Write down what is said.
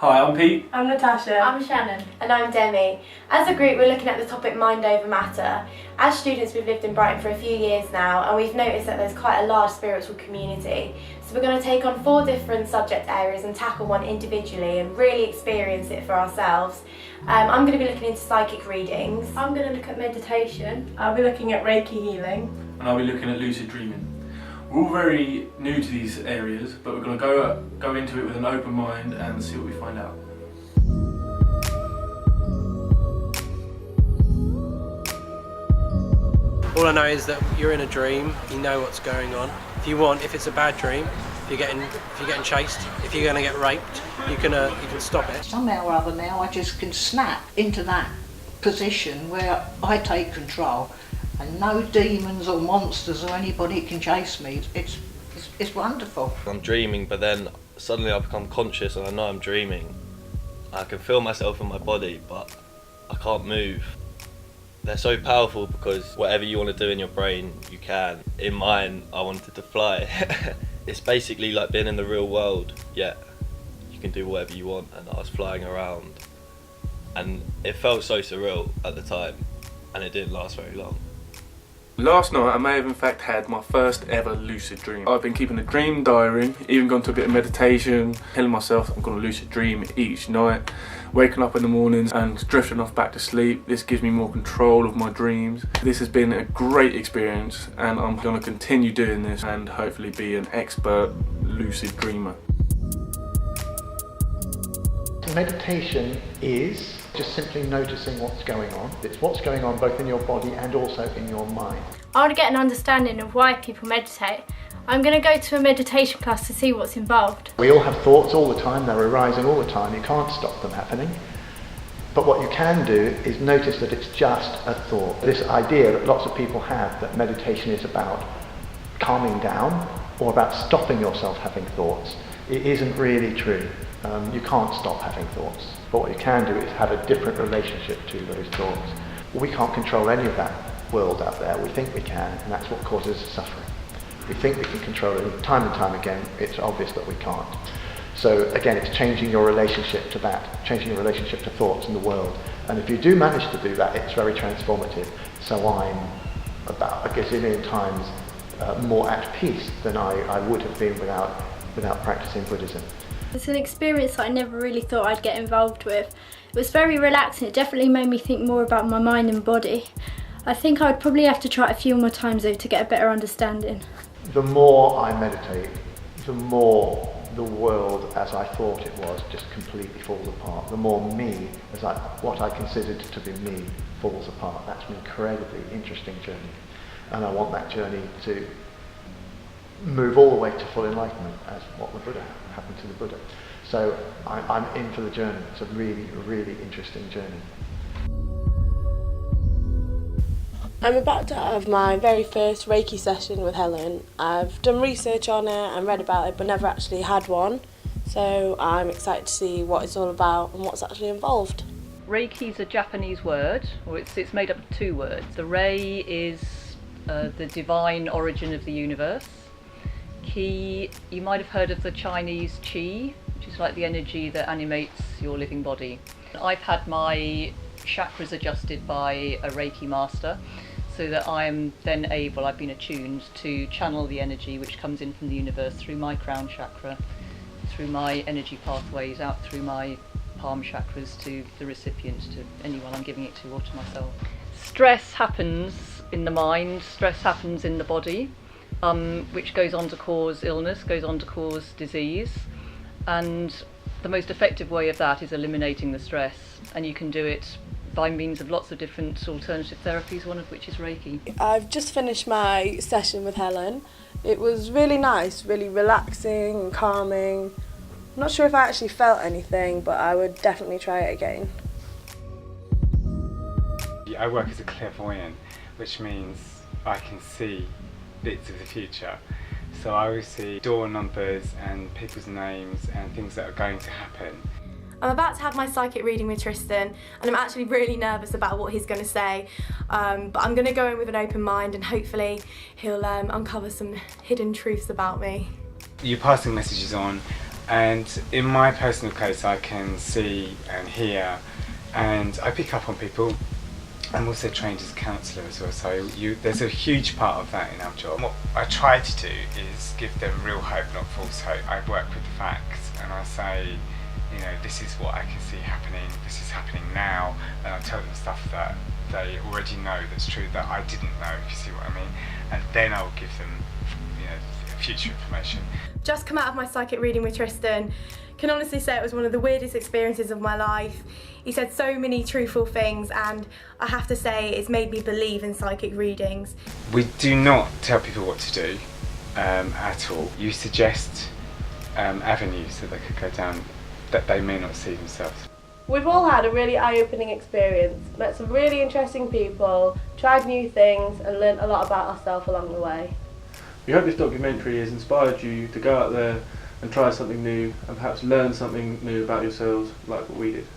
Hi, I'm Pete. I'm Natasha. I'm Shannon. And I'm Demi. As a group, we're looking at the topic mind over matter. As students, we've lived in Brighton for a few years now, and we've noticed that there's quite a large spiritual community. So we're going to take on 4 different subject areas and tackle one individually and really experience it for ourselves. I'm going to be looking into psychic readings. I'm going to look at meditation. I'll be looking at Reiki healing. And I'll be looking at lucid dreaming. We're all very new to these areas, but we're going to go into it with an open mind and see what we find out. All I know is that you're in a dream, you know what's going on. If it's a bad dream, if you're getting chased, if you're going to get raped, you can stop it. Somehow or other now I just can snap into that position where I take control and no demons or monsters or anybody can chase me. It's wonderful. I'm dreaming, but then suddenly I become conscious and I know I'm dreaming. I can feel myself in my body, but I can't move. They're so powerful because whatever you want to do in your brain, you can. In mine, I wanted to fly. It's basically like being in the real world, yet you can do whatever you want, and I was flying around. And it felt so surreal at the time, and it didn't last very long. Last night I may have in fact had my first ever lucid dream. I've been keeping a dream diary, even gone to a bit of meditation, telling myself I'm going to lucid dream each night, waking up in the mornings and drifting off back to sleep. This gives me more control of my dreams. This has been a great experience and I'm going to continue doing this and hopefully be an expert lucid dreamer. Meditation is just simply noticing what's going on. It's what's going on both in your body and also in your mind. I want to get an understanding of why people meditate. I'm going to go to a meditation class to see what's involved. We all have thoughts all the time, they're arising all the time, you can't stop them happening. But what you can do is notice that it's just a thought. This idea that lots of people have that meditation is about calming down or about stopping yourself having thoughts, it isn't really true. You can't stop having thoughts. But what you can do is have a different relationship to those thoughts. We can't control any of that world out there. We think we can, and that's what causes suffering. We think we can control it time and time again. It's obvious that we can't. So again, it's changing your relationship to that, changing your relationship to thoughts in the world. And if you do manage to do that, it's very transformative. So I'm about a gazillion times more at peace than I would have been without practicing Buddhism. It's an experience that I never really thought I'd get involved with. It was very relaxing. It definitely made me think more about my mind and body. I think I would probably have to try it a few more times though to get a better understanding. The more I meditate, the more the world as I thought it was just completely falls apart. The more me, what I considered to be me, falls apart. That's an incredibly interesting journey. And I want that journey to move all the way to full enlightenment, as what the Buddha happened to the Buddha. So I'm in for the journey. It's a really, really interesting journey. I'm about to have my very first Reiki session with Helen. I've done research on it and read about it, but never actually had one. So I'm excited to see what it's all about and what's actually involved. Reiki is a Japanese word, or it's made up of 2 words. The Rei is the divine origin of the universe. Ki, you might have heard of the Chinese Qi, which is like the energy that animates your living body. I've had my chakras adjusted by a Reiki master so that I'm then able, I've been attuned to channel the energy which comes in from the universe through my crown chakra, through my energy pathways, out through my palm chakras to the recipient, to anyone I'm giving it to or to myself. Stress happens in the mind, stress happens in the body. Which goes on to cause illness, goes on to cause disease, and the most effective way of that is eliminating the stress, and you can do it by means of lots of different alternative therapies, one of which is Reiki. I've just finished my session with Helen. It was really nice, really relaxing and calming. I'm not sure if I actually felt anything, but I would definitely try it again. I work as a clairvoyant, which means I can see bits of the future. So I always see door numbers and people's names and things that are going to happen. I'm about to have my psychic reading with Tristan and I'm actually really nervous about what he's going to say, but I'm going to go in with an open mind and hopefully he'll uncover some hidden truths about me. You're passing messages on And in my personal case, I can see and hear, and I pick up on people. I'm also trained as a counsellor as well, so there's a huge part of that in our job. What I try to do is give them real hope, not false hope. I work with the facts and I say, you know, this is what I can see happening, this is happening now, and I tell them stuff that they already know that's true that I didn't know, if you see what I mean, and then I'll give them, you know, future information. Just come out of my psychic reading with Tristan. Can honestly say it was one of the weirdest experiences of my life. He said so many truthful things, and I have to say it's made me believe in psychic readings. We do not tell people what to do at all. You suggest avenues that they could go down that they may not see themselves. We've all had a really eye-opening experience, met some really interesting people, tried new things and learnt a lot about ourselves along the way. We hope this documentary has inspired you to go out there and try something new and perhaps learn something new about yourselves like what we did.